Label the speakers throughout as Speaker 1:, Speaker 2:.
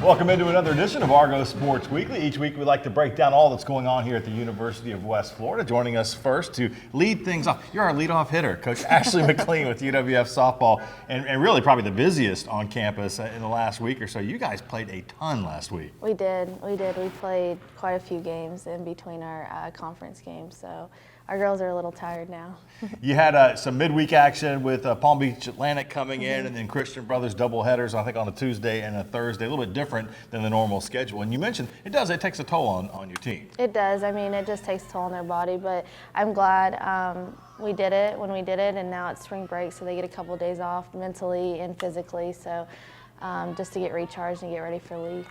Speaker 1: Welcome into another edition of Argo Sports Weekly. Each week we like to break down all that's going on here at the University of West Florida. Joining us first to lead things off, you're our leadoff hitter, Coach Ashley McLean with UWF softball, and really probably the busiest on campus in the last week or so. You guys played a ton last week.
Speaker 2: We did. We played quite a few games in between our conference games, so our girls are a little tired now.
Speaker 1: You had some midweek action with Palm Beach Atlantic coming in, and then Christian Brothers doubleheaders, I think on a Tuesday and a Thursday, a little bit different than the normal schedule. And you mentioned it takes a toll on your team.
Speaker 2: It does. I mean, it just takes a toll on their body, but I'm glad we did it when we did it, and now it's spring break, so they get a couple of days off mentally and physically, so just to get recharged and get ready for league.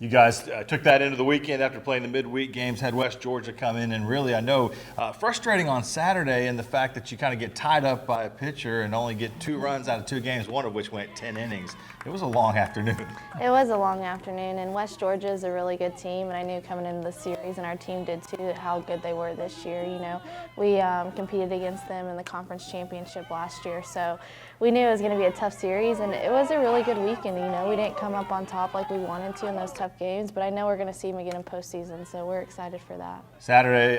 Speaker 1: You guys took that into the weekend after playing the midweek games, had West Georgia come in, and really, I know, frustrating on Saturday in the fact that you kind of get tied up by a pitcher and only get 2 runs out of 2 games, one of which went 10 innings. It was a long afternoon.
Speaker 2: It was a long afternoon, and West Georgia is a really good team, and I knew coming into the series, and our team did too, how good they were this year. You know, we competed against them in the conference championship last year, so we knew it was going to be a tough series, and it was a really good weekend. You know, we didn't come up on top like we wanted to in those tough games, but I know we're going to see them again in postseason, so we're excited for that.
Speaker 1: Saturday,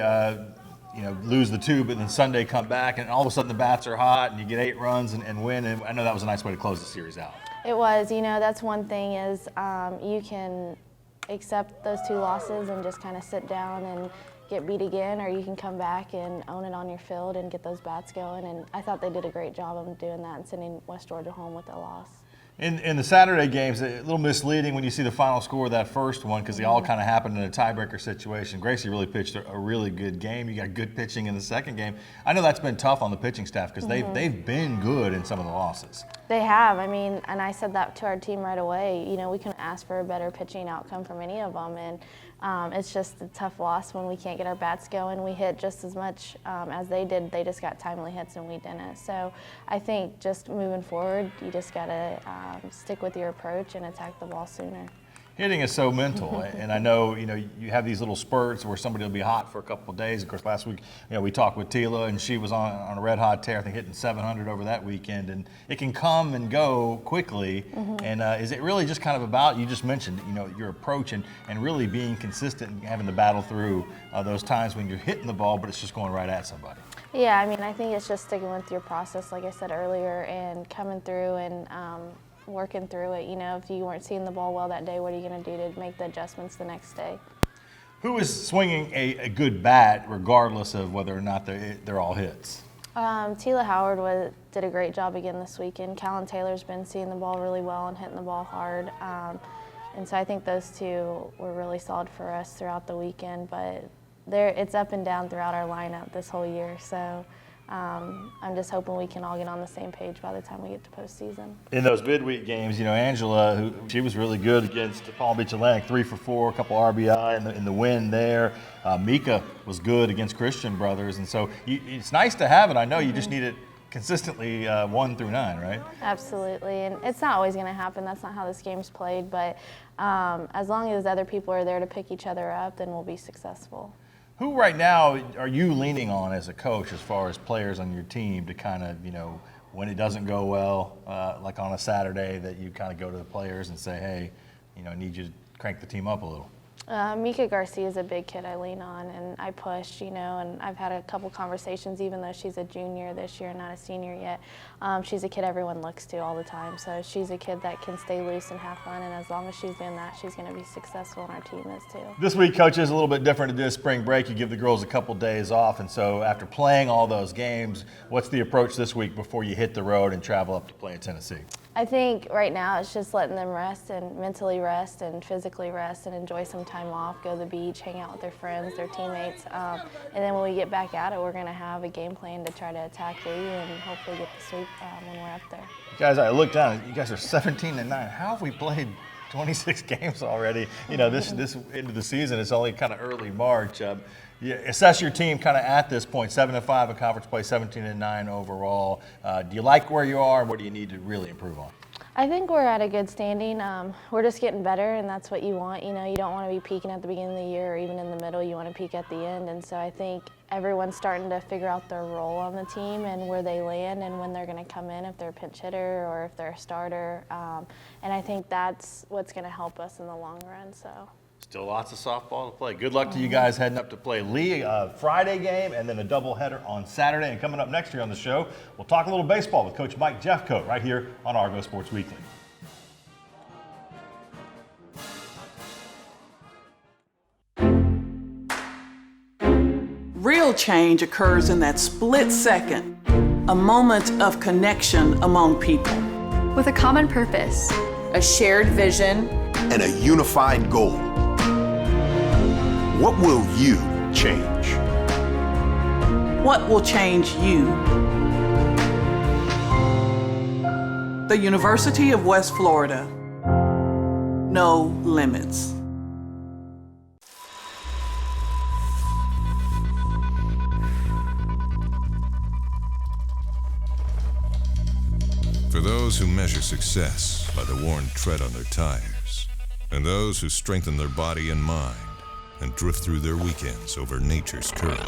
Speaker 1: lose the 2, but then Sunday come back, and all of a sudden the bats are hot, and you get 8 runs and win, and I know that was a nice way to close the series out.
Speaker 2: It was. You know, that's one thing is you can accept those 2 losses and just kind of sit down and get beat again, or you can come back and own it on your field and get those bats going, and I thought they did a great job of doing that and sending West Georgia home with a loss.
Speaker 1: In the Saturday games, a little misleading when you see the final score of that first one because they all kind of happened in a tiebreaker situation. Gracie really pitched a really good game. You got good pitching in the second game. I know that's been tough on the pitching staff because they've been good in some of the losses. They
Speaker 2: have. I mean, and I said that to our team right away. You know, we couldn't ask for a better pitching outcome from any of them, and it's just a tough loss when we can't get our bats going. We hit just as much as they did. They just got timely hits and we didn't. So I think just moving forward, you just got to stick with your approach and attack the ball sooner.
Speaker 1: Hitting is so mental, and I know you have these little spurts where somebody will be hot for a couple of days. Of course, last week we talked with Tila, and she was on a red hot tear. I think hitting 700 over that weekend, and it can come and go quickly. And is it really just kind of about, you just mentioned your approach and really being consistent and having to battle through those times when you're hitting the ball, but it's just going right at somebody?
Speaker 2: Yeah, I mean, I think it's just sticking with your process, like I said earlier, and coming through and working through it. You know, if you weren't seeing the ball well that day, what are you going to do to make the adjustments the next day?
Speaker 1: Who is swinging a good bat regardless of whether or not they're all hits?
Speaker 2: Tila Howard did a great job again this weekend. Callan Taylor's been seeing the ball really well and hitting the ball hard. And so I think those 2 were really solid for us throughout the weekend, but it's up and down throughout our lineup this whole year. So I'm just hoping we can all get on the same page by the time we get to postseason.
Speaker 1: In those midweek games, Angela, she was really good against Palm Beach Atlantic, 3 for 4, a couple RBI in the win there. Mika was good against Christian Brothers, and so it's nice to have it. I know you just need it consistently 1 through 9, right?
Speaker 2: Absolutely, and it's not always going to happen. That's not how this game's played, but as long as other people are there to pick each other up, then we'll be successful.
Speaker 1: Who right now are you leaning on as a coach as far as players on your team to kind of, when it doesn't go well, like on a Saturday, that you kind of go to the players and say, hey, I need you to crank the team up a little?
Speaker 2: Mika Garcia is a big kid I lean on, and I push, and I've had a couple conversations, even though she's a junior this year, not a senior yet. She's a kid everyone looks to all the time, so she's a kid that can stay loose and have fun, and as long as she's doing that, she's going to be successful, and our team is too.
Speaker 1: This week, Coach, is a little bit different to this spring break. You give the girls a couple days off, and so after playing all those games, what's the approach this week before you hit the road and travel up to play in Tennessee?
Speaker 2: I think right now it's just letting them rest and mentally rest and physically rest and enjoy some time off, go to the beach, hang out with their friends, their teammates. And then when we get back at it, we're going to have a game plan to try to attack Lee and hopefully get the sweep when we're up there.
Speaker 1: Guys, I looked down. You guys are 17-9. How have we played 26 games already? This into the season. It's only kind of early March. Assess your team kind of at this point, 7-5 in conference play, 17-9 overall. Do you like where you are, and what do you need to really improve on?
Speaker 2: I think we're at a good standing. We're just getting better, and that's what you want. You know, you don't want to be peaking at the beginning of the year or even in the middle. You want to peak at the end. And so I think everyone's starting to figure out their role on the team and where they land and when they're going to come in, if they're a pinch hitter or if they're a starter. And I think that's what's going to help us in the long run. So.
Speaker 1: Still lots of softball to play. Good luck to you guys heading up to play Lee Friday game and then a doubleheader on Saturday. And coming up next year on the show, we'll talk a little baseball with Coach Mike Jeffcoat right here on Argo Sports Weekly.
Speaker 3: Real change occurs in that split second, a moment of connection among people.
Speaker 4: With a common purpose,
Speaker 5: a shared vision,
Speaker 6: and a unified goal. What will you change?
Speaker 3: What will change you? The University of West Florida. No limits.
Speaker 7: For those who measure success by the worn tread on their tires, and those who strengthen their body and mind and drift through their weekends over nature's current.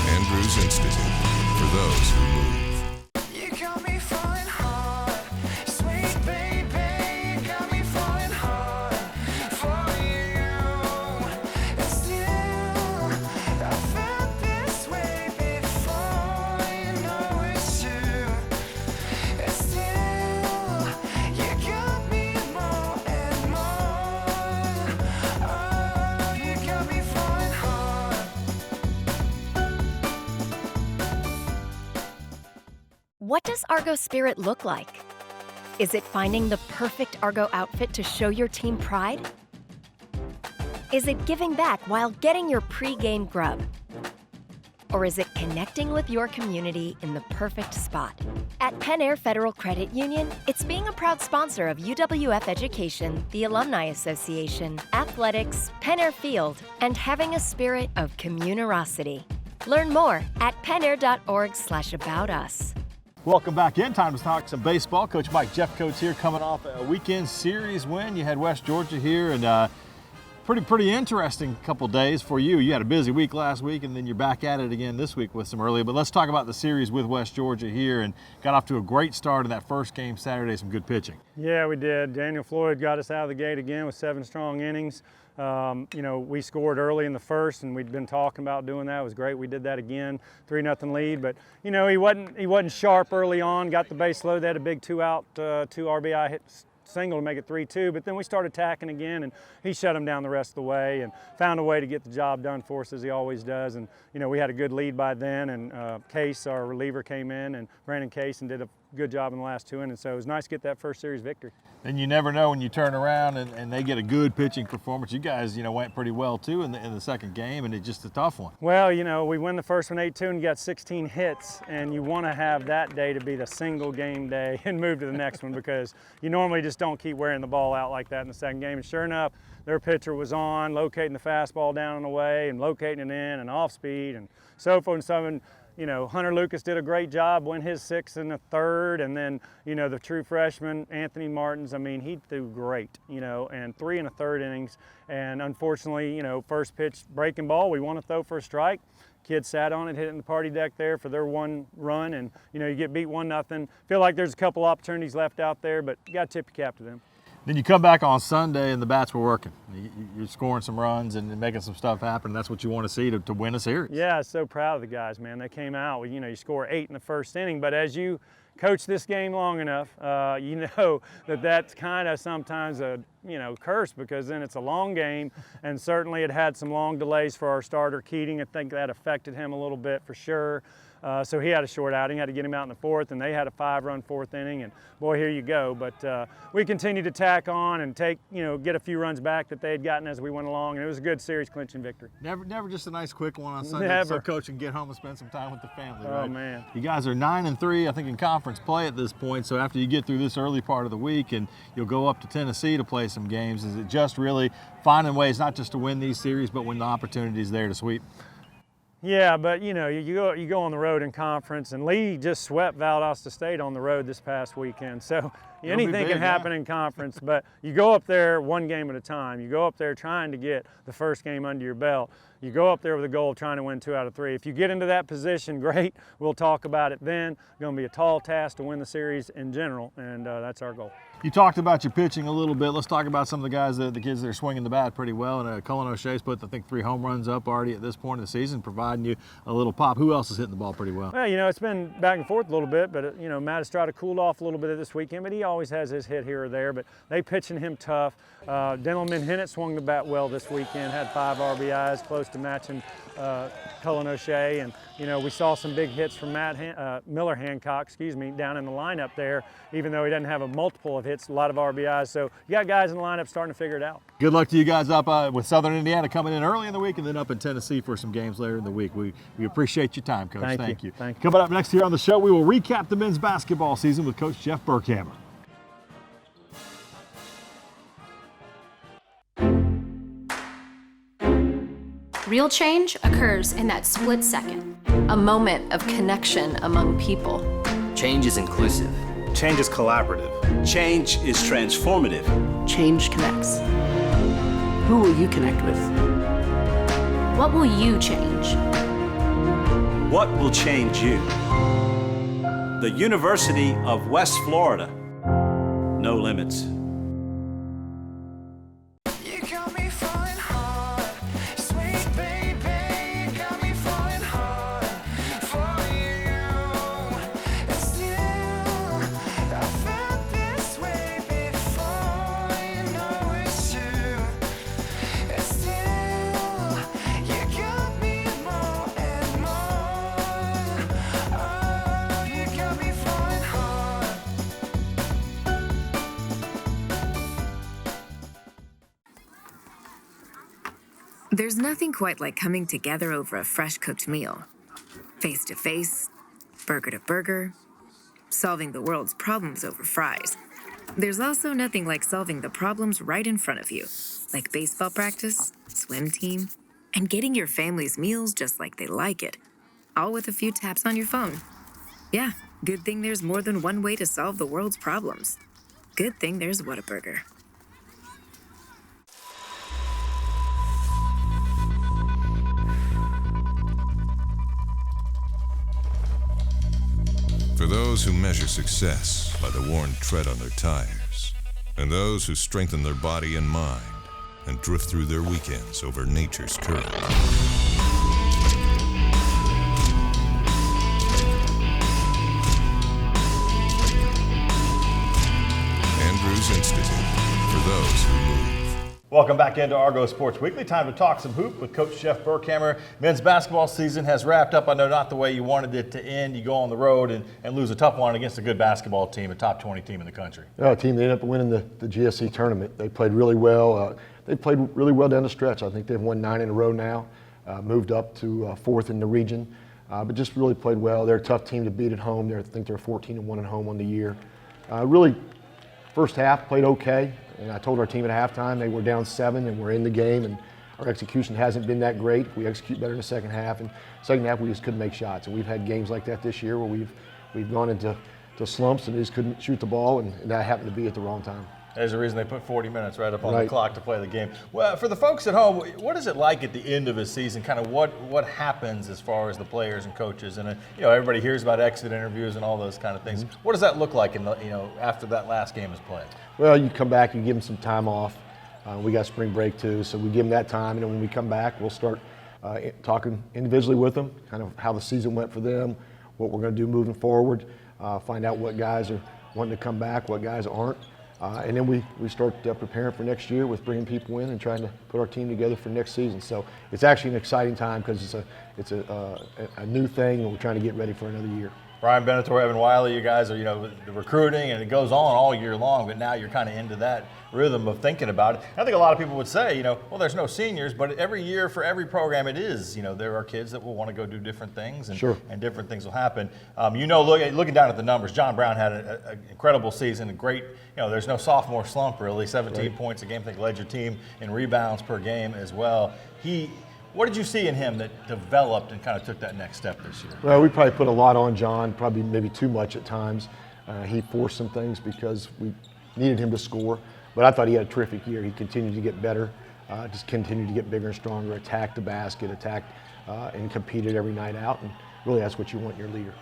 Speaker 7: Andrews Institute, for those who move.
Speaker 8: You got me falling hard, sweet baby, you got me falling hard for you. And still, I felt this way before, you know it's true. And still, you got me more and more. Oh, you got me falling hard.
Speaker 9: What does Argo Spirit look like? Is it finding the perfect Argo outfit to show your team pride? Is it giving back while getting your pre-game grub? Or is it connecting with your community in the perfect spot? At Penn Air Federal Credit Union, it's being a proud sponsor of UWF Education, the Alumni Association, athletics, Penn Air Field, and having a spirit of communerosity. Learn more at pennair.org/about us.
Speaker 1: Welcome back in. Time to talk some baseball. Coach Mike Jeffcoat's here, coming off a weekend series win. You had West Georgia here, and pretty interesting couple days for you. You had a busy week last week, and then you're back at it again this week with some early. But let's talk about the series with West Georgia here, and got off to a great start in that first game Saturday. Some good pitching.
Speaker 10: Yeah, we did. Daniel Floyd got us out of the gate again with 7 strong innings. We scored early in the first, and we'd been talking about doing that. It was great. We did that again, 3-0 lead. But he wasn't sharp early on. Got the base load. They had a big 2-out, 2 RBI hit single to make it 3-2. But then we started attacking again, and he shut him down the rest of the way and found a way to get the job done for us as he always does. And we had a good lead by then. And Case, our reliever, came in, and Brandon Case, and did a good job in the last 2 innings. So it was nice to get that first series victory.
Speaker 1: And you never know when you turn around and they get a good pitching performance. You guys, went pretty well too in the second game, and it's just a tough one.
Speaker 10: Well, we win the first one 8-2 and got 16 hits, and you want to have that day to be the single game day and move to the next one, because you normally just don't keep wearing the ball out like that in the second game. And sure enough, their pitcher was on, locating the fastball down and away and locating it in and off speed and so forth and so on. Hunter Lucas did a great job, went his 6th and a 3rd, and then, the true freshman, Anthony Martins, he threw great, and 3 1/3 innings. And unfortunately, first pitch breaking ball, we want to throw for a strike. Kids sat on it, hit it in the party deck there for their 1 run, and, you get beat 1-0. Feel like there's a couple opportunities left out there, but you got to tip your cap to them.
Speaker 1: Then you come back on Sunday and the bats were working. You're scoring some runs and making some stuff happen. That's what you want to see to win a series.
Speaker 10: Yeah, so proud of the guys, man. They came out. You score 8 in the first inning, but as you coach this game long enough, you know that's kind of sometimes a curse, because then it's a long game, and certainly it had some long delays for our starter Keating. I think that affected him a little bit for sure. So he had a short outing, had to get him out in the fourth, and they had a 5-run fourth inning, and boy, here you go. But we continued to tack on and get a few runs back that they had gotten as we went along, and it was a good series clinching victory.
Speaker 1: Never just a nice quick one on Sunday.
Speaker 10: Never.
Speaker 1: So coach can get home and spend some time with the family, right?
Speaker 10: Oh, man.
Speaker 1: You guys are 9-3, I think, in conference play at this point. So after you get through this early part of the week and you'll go up to Tennessee to play some games, is it just really finding ways not just to win these series, but when the opportunity is there to sweep?
Speaker 10: Yeah, but you go on the road in conference, and Lee just swept Valdosta State on the road this past weekend. So anything can happen in conference, but you go up there one game at a time. You go up there trying to get the first game under your belt. You go up there with a goal of trying to win 2 out of 3. If you get into that position, great. We'll talk about it then. It's going to be a tall task to win the series in general, and that's our goal.
Speaker 1: You talked about your pitching a little bit. Let's talk about some of the guys, the kids that are swinging the bat pretty well. And Cullen O'Shea's put, I think, 3 home runs up already at this point in the season, providing you a little pop. Who else is hitting the ball pretty well?
Speaker 10: Well, it's been back and forth a little bit, but, Matt Estrada cooled off a little bit this weekend, but he always has his hit here or there. But they pitching him tough. Dentelman Hennett swung the bat well this weekend, had 5 RBIs, close to matching Cullen O'Shea. And, we saw some big hits from Miller Hancock, down in the lineup there, even though he doesn't have a multiple of hits, a lot of RBIs. So you got guys in the lineup starting to figure it out.
Speaker 1: Good luck to you guys up with Southern Indiana coming in early in the week and then up in Tennessee for some games later in the week. We appreciate your time, Coach.
Speaker 10: Thank you. Thank you.
Speaker 1: Coming up next here on the show, we will recap the men's basketball season with Coach Jeff Burkhammer.
Speaker 4: Real change occurs in that split second.
Speaker 5: A moment of connection among people.
Speaker 11: Change is inclusive.
Speaker 12: Change is collaborative.
Speaker 13: Change is transformative.
Speaker 3: Change connects. Who will you connect with?
Speaker 4: What will you change?
Speaker 13: What will change you? The University of West Florida. No limits.
Speaker 8: You got me falling hard, sweet baby. You got me falling hard for you. And still, I felt this way before. You know it's true. And still, you got me more and more. Oh, you got me falling hard.
Speaker 14: There's nothing quite like coming together over a fresh cooked meal. Face to face, burger to burger, solving the world's problems over fries. There's also nothing like solving the problems right in front of you, like baseball practice, swim team, and getting your family's meals just like they like it, all with a few taps on your phone. Yeah, good thing there's more than one way to solve the world's problems. Good thing there's Whataburger.
Speaker 7: For those who measure success by the worn tread on their tires, and those who strengthen their body and mind and drift through their weekends over nature's curve. Andrews Institute, for those who move.
Speaker 1: Welcome back into Argo Sports Weekly. Time to talk some hoop with Coach Jeff Burkhammer. Men's basketball season has wrapped up. I know not the way you wanted it to end. You go on the road and lose a tough one against a good basketball team, a top 20 team in the country.
Speaker 15: A team that ended up winning the GSC tournament. They played really well. They played really well down the stretch. I think they've won 9 in a row now, moved up to 4th in the region, but just really played well. They're a tough team to beat at home. I think they're 14-1 at home on the year. Really, first half played okay. And I told our team at halftime they were down 7 and we're in the game, and our execution hasn't been that great. We execute better in the second half, and second half we just couldn't make shots. And we've had games like that this year where we've gone into slumps and just couldn't shoot the ball, and that happened to be at the wrong time.
Speaker 1: There's a reason they put 40 minutes right up on the clock to play the game. Well, for the folks at home, what is it like at the end of a season? Kind of what happens as far as the players and coaches? And everybody hears about exit interviews and all those kind of things. Mm-hmm. What does that look like after that last game is played?
Speaker 15: Well, you come back, you give them some time off. We got spring break too, so we give them that time. And then when we come back, we'll start talking individually with them, kind of how the season went for them, what we're going to do moving forward, find out what guys are wanting to come back, what guys aren't. And then we start preparing for next year with bringing people in and trying to put our team together for next season. So it's actually an exciting time because it's a new thing, and we're trying to get ready for another year.
Speaker 1: Brian Benator, Evan Wiley, you guys are, the recruiting, and it goes on all year long, but now you're kind of into that rhythm of thinking about it. I think a lot of people would say, well, there's no seniors, but every year for every program it is. There are kids that will want to go do different things, and,
Speaker 15: sure.
Speaker 1: and different things will happen. Looking down at the numbers, John Brown had an incredible season, a great, there's no sophomore slump really, 17
Speaker 15: right.
Speaker 1: points a game. I think led your team in rebounds per game as well. What did you see in him that developed and kind of took that next step this year?
Speaker 15: Well, we probably put a lot on John, probably maybe too much at times. He forced some things because we needed him to score. But I thought he had a terrific year. He continued to get better, just continued to get bigger and stronger, attacked the basket, and competed every night out. And really that's what you want in your leader.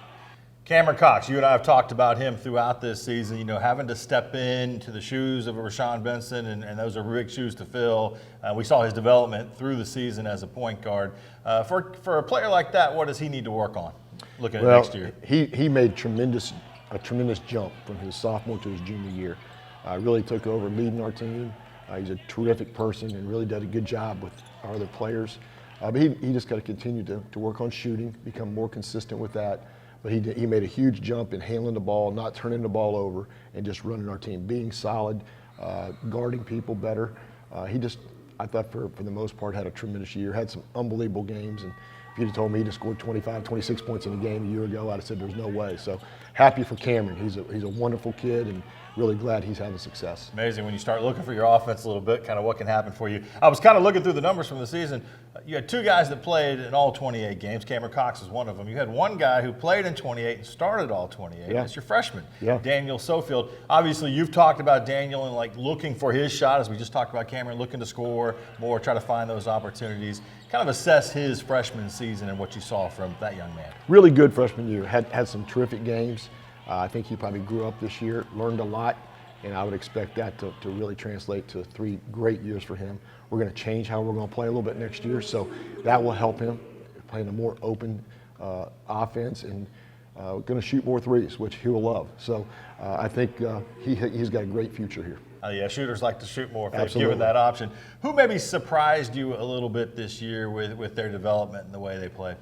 Speaker 1: Cameron Cox, you and I have talked about him throughout this season, having to step into the shoes of a Rashawn Benson, and those are big shoes to fill. We saw his development through the season as a point guard. For a player like that, what does he need to work on looking at next year?
Speaker 15: He made a tremendous jump from his sophomore to his junior year. Really took over leading our team. He's a terrific person and really did a good job with our other players. But he just got to continue to work on shooting, become more consistent with that. But he made a huge jump in handling the ball, not turning the ball over, and just running our team, being solid, guarding people better. I thought for the most part, had a tremendous year, had some unbelievable games. And if you'd have told me he'd have scored 25, 26 points in a game a year ago, I'd have said there's no way. So happy for Cameron. He's a wonderful kid, and really glad he's having success.
Speaker 1: Amazing when you start looking for your offense a little bit, kind of what can happen for you. I was kind of looking through the numbers from the season. You had two guys that played in all 28 games. Cameron Cox is one of them. You had one guy who played in 28 and started all 28.
Speaker 15: Yeah.
Speaker 1: It's your freshman,
Speaker 15: yeah.
Speaker 1: Daniel Sofield. Obviously, you've talked about Daniel and looking for his shot, as we just talked about Cameron, looking to score more, try to find those opportunities. Kind of assess his freshman season and what you saw from that young man.
Speaker 15: Really good freshman year. Had some terrific games. I think he probably grew up this year, learned a lot. And I would expect that to really translate to 3 great years for him. We're going to change how we're going to play a little bit next year, so that will help him playing a more open offense, and going to shoot more threes, which he will love. So I think he's got a great future here.
Speaker 1: Yeah, shooters like to shoot more if they're
Speaker 15: Absolutely.
Speaker 1: given that option. Who maybe surprised you a little bit this year with their development and the way they play?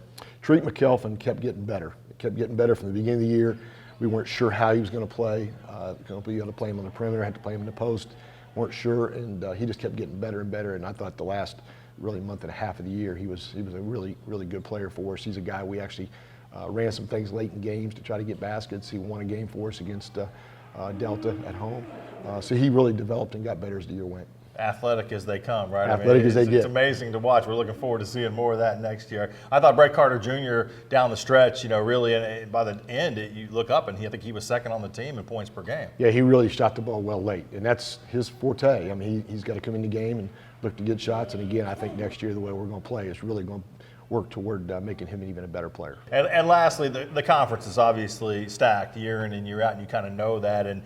Speaker 15: Tariq McKelvin kept getting better. Kept getting better from the beginning of the year. We weren't sure how he was going to play. We had to play him on the perimeter, had to play him in the post. Weren't sure, and he just kept getting better and better. And I thought the last really month and a half of the year, he was a really, really good player for us. He's a guy we actually ran some things late in games to try to get baskets. He won a game for us against Delta at home. So he really developed and got better as the year went.
Speaker 1: Athletic as they come, right?
Speaker 15: Athletic as they get.
Speaker 1: It's amazing to watch. We're looking forward to seeing more of that next year. I thought Brett Carter Jr. down the stretch, really, and by the end, you look up and I think he was second on the team in points per game.
Speaker 15: Yeah, he really shot the ball well late, and that's his forte. I mean, he's got to come in the game and look to get shots. And again, I think next year the way we're going to play is really going to work toward making him even a better player.
Speaker 1: And lastly, the conference is obviously stacked year in and year out, and you kind of know that. And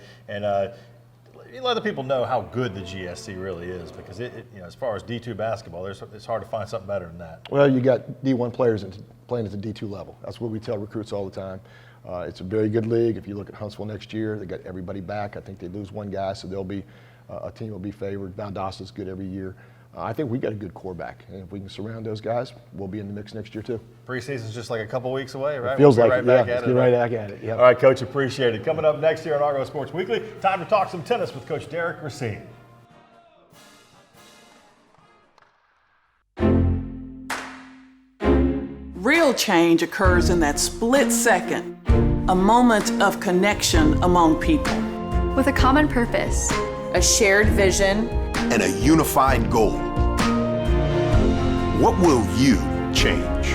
Speaker 1: you let the people know how good the GSC really is, because as far as D2 basketball, it's hard to find something better than that.
Speaker 15: Well, you got D1 players playing at the D2 level. That's what we tell recruits all the time. It's a very good league. If you look at Huntsville next year, they got everybody back. I think they lose one guy, so they'll be a team will be favored. Valdosta's good every year. I think we got a good core back, and if we can surround those guys, we'll be in the mix next year too.
Speaker 1: Preseason's just like a couple weeks away, right?
Speaker 15: It feels
Speaker 1: we'll
Speaker 15: like
Speaker 1: right
Speaker 15: it,
Speaker 1: back
Speaker 15: yeah.
Speaker 1: at
Speaker 15: Let's
Speaker 1: it,
Speaker 15: get right back at it. Yep.
Speaker 1: All right, Coach, appreciate it. Coming up next here on Argo Sports Weekly, time to talk some tennis with Coach Derek Racine.
Speaker 3: Real change occurs in that split second, a moment of connection among people.
Speaker 4: With a common purpose,
Speaker 12: a shared vision,
Speaker 6: and a unified goal. What will you change?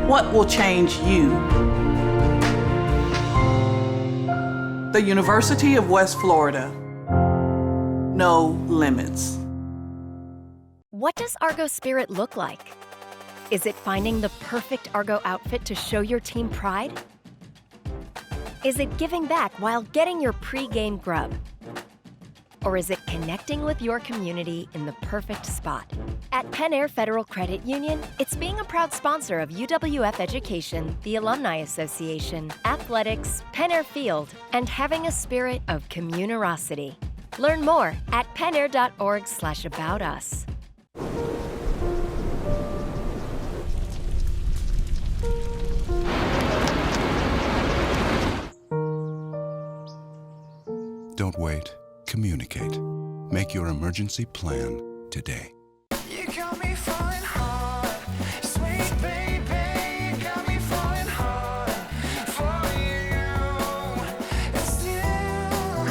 Speaker 3: What will change you? The University of West Florida. No limits.
Speaker 9: What does Argo Spirit look like? Is it finding the perfect Argo outfit to show your team pride? Is it giving back while getting your pre-game grub? Or is it connecting with your community in the perfect spot? At Penn Air Federal Credit Union, it's being a proud sponsor of UWF Education, the Alumni Association, athletics, Penn Air Field, and having a spirit of communerosity. Learn more at pennair.org/aboutus.
Speaker 16: Don't wait. Communicate. Make your emergency plan today.
Speaker 8: You got me falling hard, sweet baby. You got me falling hard for you. And still,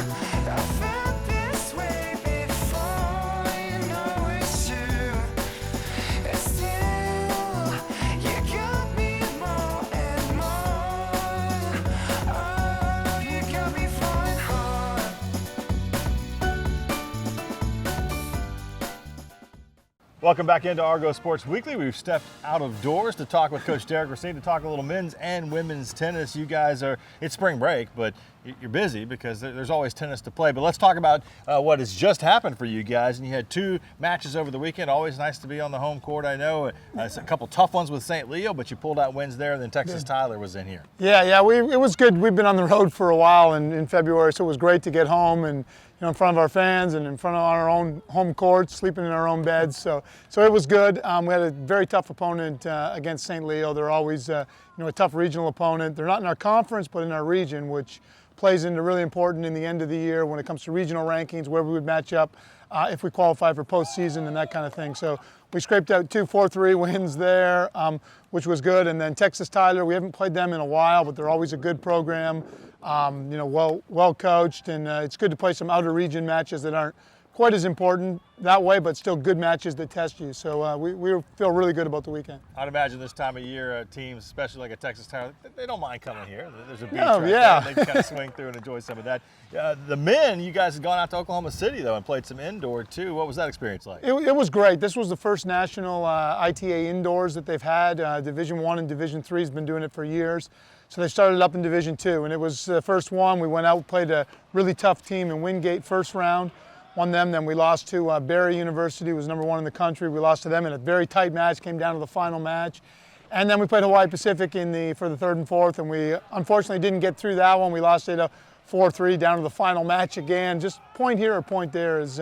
Speaker 8: I felt this way before. You know it's true. And still, you got me more and more. Oh, you got me falling hard.
Speaker 1: Welcome back into Argo Sports Weekly. We've stepped out of doors to talk with Coach Derek Racine, to talk a little men's and women's tennis. You guys it's spring break, but you're busy because there's always tennis to play. But let's talk about what has just happened for you guys. And you had 2 matches over the weekend. Always nice to be on the home court. I know it's a couple tough ones with St. Leo, but you pulled out wins there. And then Texas Tyler was in here.
Speaker 17: Yeah, it was good. We've been on the road for a while in February, so it was great to get home and in front of our fans and in front of our own home courts, sleeping in our own beds. So it was good. We had a very tough opponent against St. Leo. They're always a tough regional opponent. They're not in our conference, but in our region, which plays into really important in the end of the year when it comes to regional rankings, where we would match up if we qualify for postseason and that kind of thing. So we scraped out 2 4-3 wins there, which was good. And then Texas Tyler, we haven't played them in a while, but they're always a good program. Well coached, and it's good to play some outer region matches that aren't quite as important that way, but still good matches that test you. So we feel really good about the weekend.
Speaker 1: I'd imagine this time of year, teams, especially like a Texas Tyler, they don't mind coming here. There's a beach
Speaker 17: Oh,
Speaker 1: right
Speaker 17: yeah.
Speaker 1: there. They can kind of swing through and enjoy some of that. The men, you guys have gone out to Oklahoma City, though, and played some indoor, too. What was that experience like?
Speaker 17: It was great. This was the first national ITA indoors that they've had. Division I and Division III has been doing it for years. So they started up in Division II, and it was the first one. We went out, played a really tough team in Wingate first round, won them. Then we lost to Barry University, who was number 1 in the country. We lost to them in a very tight match, came down to the final match. And then we played Hawaii Pacific for the 3rd and 4th, and we unfortunately didn't get through that one. We lost it 4-3 down to the final match again. Just point here or point there is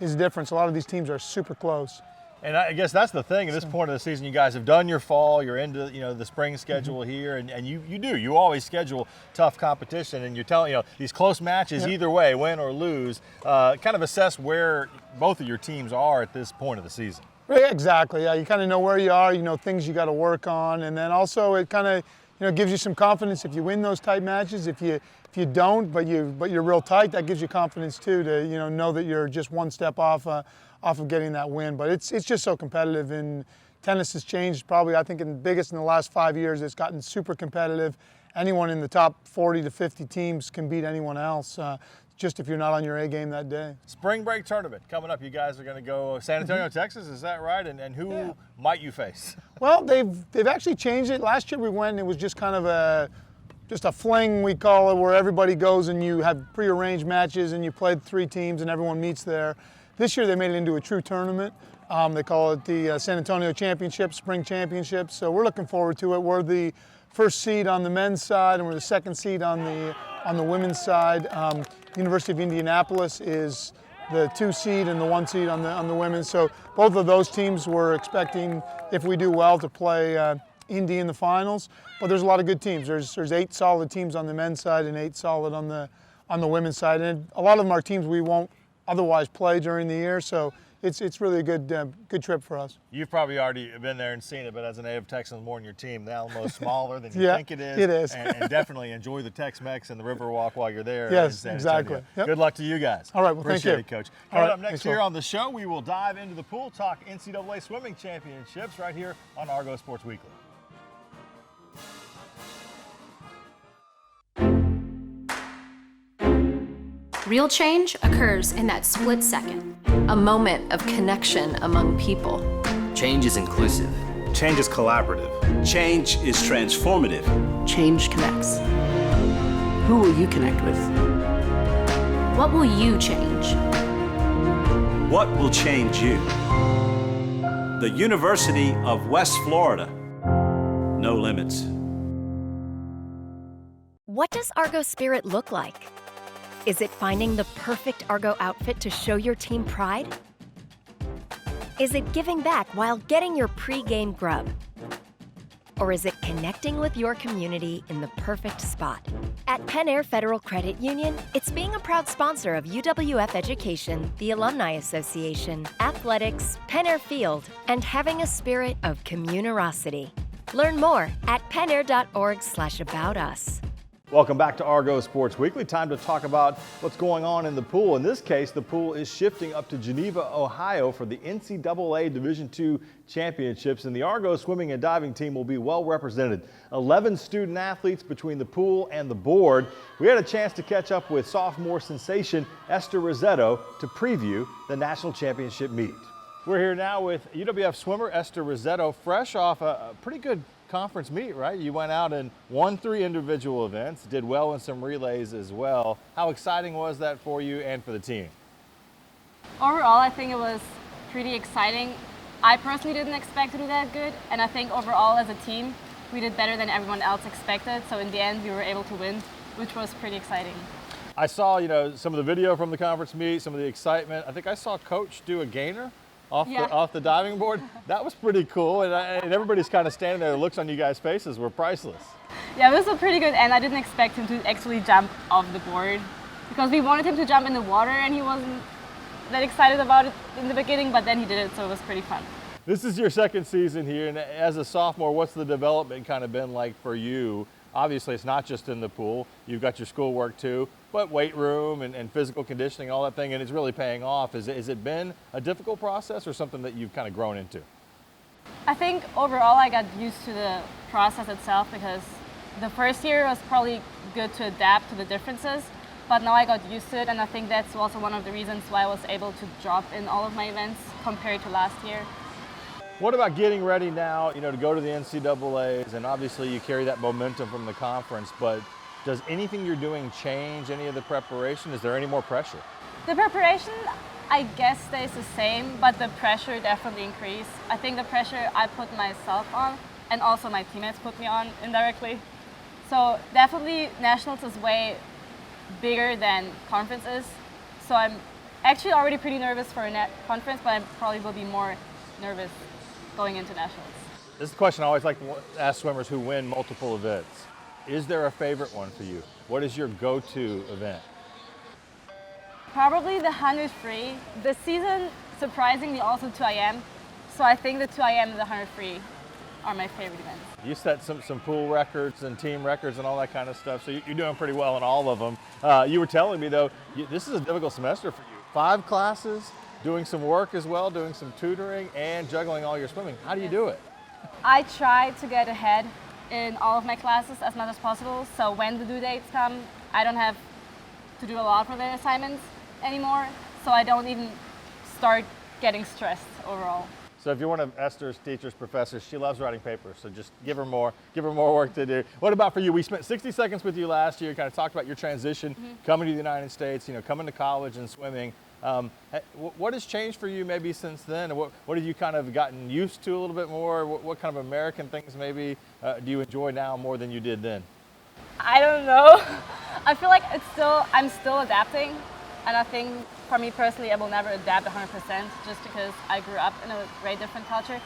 Speaker 17: different. A lot of these teams are super close.
Speaker 1: And I guess that's the thing. At this point of the season, you guys have done your fall. You're into the spring schedule here, and you always schedule tough competition. And you're telling these close matches, either way, win or lose. Kind of assess where both of your teams are at this point of the season.
Speaker 17: Yeah, exactly. Yeah, you kind of know where you are. Things you got to work on, and then also it kind of gives you some confidence if you win those tight matches. If you don't, but you're real tight, that gives you confidence too to know that you're just one step off of getting that win. But it's just so competitive, and tennis has changed probably, I think, biggest in the last 5 years. It's gotten super competitive. Anyone in the top 40 to 50 teams can beat anyone else, just if you're not on your A game that day.
Speaker 1: Spring break tournament coming up. You guys are going to go San Antonio, Texas, is that right? And who might you face?
Speaker 17: Well, they've actually changed it. Last year we went, and it was just kind of just a fling, we call it, where everybody goes and you have prearranged matches and you play 3 teams and everyone meets there. This year they made it into a true tournament. They call it the San Antonio Championship, Spring Championship. So we're looking forward to it. We're the first seed on the men's side, and we're the second seed on the women's side. University of Indianapolis is the 2 seed and the 1 seed on the women's. So both of those teams we're expecting, if we do well, to play Indy in the finals. But there's a lot of good teams. There's 8 solid teams on the men's side and 8 solid on the women's side. And a lot of them are teams we won't otherwise play during the year. So it's really a good trip for us.
Speaker 1: You've probably already been there and seen it, but as a native Texan more in your team, the Alamo's smaller than you think it is.
Speaker 17: It is.
Speaker 1: and definitely enjoy the Tex-Mex and the Riverwalk while you're there.
Speaker 17: Yes, exactly. Yep.
Speaker 1: Good luck to you guys.
Speaker 17: All right, well,
Speaker 1: Appreciate
Speaker 17: thank you.
Speaker 1: it, Coach.
Speaker 17: All
Speaker 1: Coming
Speaker 17: right,
Speaker 1: up next
Speaker 17: thanks,
Speaker 1: here
Speaker 17: Will.
Speaker 1: on the show, we will dive into the pool, talk NCAA Swimming Championships right here on Argo Sports Weekly.
Speaker 4: Real change occurs in that split second.
Speaker 5: A moment of connection among people.
Speaker 11: Change is inclusive.
Speaker 13: Change is collaborative. Change is transformative.
Speaker 18: Change connects. Who will you connect with?
Speaker 4: What will you change?
Speaker 18: What will change you? The University of West Florida. No limits.
Speaker 9: What does Argo spirit look like? Is it finding the perfect Argo outfit to show your team pride? Is it giving back while getting your pre-game grub? Or is it connecting with your community in the perfect spot? At Penn Air Federal Credit Union, it's being a proud sponsor of UWF Education, the Alumni Association, athletics, Penn Air Field, and having a spirit of communerosity. Learn more at pennair.org/aboutus.
Speaker 1: Welcome back to Argo Sports Weekly. Time to talk about what's going on in the pool. In this case, the pool is shifting up to Geneva, Ohio for the NCAA Division II Championships, and the Argo swimming and diving team will be well represented. 11 student athletes between the pool and the board. We had a chance to catch up with sophomore sensation Ester Rizzetto to preview the national championship meet. We're here now with UWF swimmer Ester Rizzetto, fresh off a pretty good conference meet, right? You went out and won 3 individual events, did well in some relays as well. How exciting was that for you and for the team?
Speaker 19: Overall, I think it was pretty exciting. I personally didn't expect to do that good, and I think overall as a team, we did better than everyone else expected. So in the end, we were able to win, which was pretty exciting.
Speaker 1: I saw, some of the video from the conference meet, some of the excitement. I think I saw Coach do a gainer off the diving board. That was pretty cool, and everybody's kind of standing there. The looks on you guys' faces were priceless.
Speaker 19: Yeah, it was a pretty good end. I didn't expect him to actually jump off the board because we wanted him to jump in the water, and he wasn't that excited about it in the beginning, but then he did it, so it was pretty fun.
Speaker 1: This is your second season here, and as a sophomore, what's the development kind of been like for you? Obviously, it's not just in the pool. You've got your schoolwork too, but weight room and physical conditioning, all that thing, and it's really paying off. Has it been a difficult process or something that you've kind of grown into?
Speaker 19: I think overall I got used to the process itself because the first year was probably good to adapt to the differences, but now I got used to it, and I think that's also one of the reasons why I was able to drop in all of my events compared to last year.
Speaker 1: What about getting ready now, to go to the NCAAs, and obviously you carry that momentum from the conference, but does anything you're doing change any of the preparation? Is there any more pressure?
Speaker 19: The preparation, I guess, stays the same, but the pressure definitely increased. I think the pressure I put myself on, and also my teammates put me on indirectly. So definitely nationals is way bigger than conference is. So I'm actually already pretty nervous for a conference, but I probably will be more nervous going into nationals.
Speaker 1: This is the question I always like to ask swimmers who win multiple events. Is there a favorite one for you? What is your go-to event?
Speaker 19: Probably the 100 free. This season, surprisingly, also 2 IM. So I think the 2 IM and the 100 free are my favorite events.
Speaker 1: You set some pool records and team records and all that kind of stuff, so you're doing pretty well in all of them. You were telling me, though, this is a difficult semester for you. 5 classes, doing some work as well, doing some tutoring, and juggling all your swimming. How do you do it?
Speaker 19: I try to get ahead in all of my classes as much as possible, so when the due dates come, I don't have to do a lot for the assignments anymore, so I don't even start getting stressed overall.
Speaker 1: So if you're one of Esther's teachers, professors, she loves writing papers, so just give her more work to do. What about for you? We spent 60 seconds with you last year, kind of talked about your transition, coming to the United States, coming to college and swimming. What has changed for you maybe since then? What have you kind of gotten used to a little bit more? What kind of American things maybe do you enjoy now more than you did then?
Speaker 19: I don't know. I feel like I'm still adapting, and I think for me personally, I will never adapt 100% just because I grew up in a very different culture.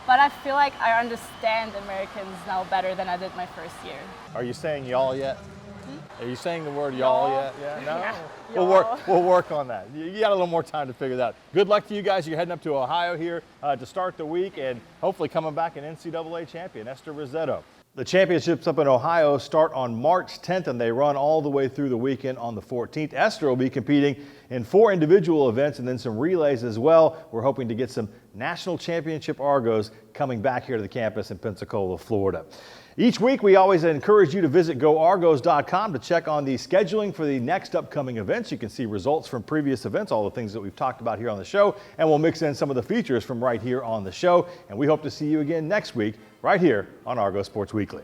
Speaker 19: But I feel like I understand Americans now better than I did my first year.
Speaker 1: Are you saying y'all yet? Are you saying the word y'all yet? Yeah, no?
Speaker 19: Yeah.
Speaker 1: We'll work on that. You got a little more time to figure that out. Good luck to you guys. You're heading up to Ohio here to start the week and hopefully coming back an NCAA champion, Ester Rizzetto. The championships up in Ohio start on March 10th and they run all the way through the weekend on the 14th. Ester will be competing in 4 individual events and then some relays as well. We're hoping to get some national championship Argos coming back here to the campus in Pensacola, Florida. Each week, we always encourage you to visit goargos.com to check on the scheduling for the next upcoming events. You can see results from previous events, all the things that we've talked about here on the show, and we'll mix in some of the features from right here on the show. And we hope to see you again next week, right here on Argo Sports Weekly.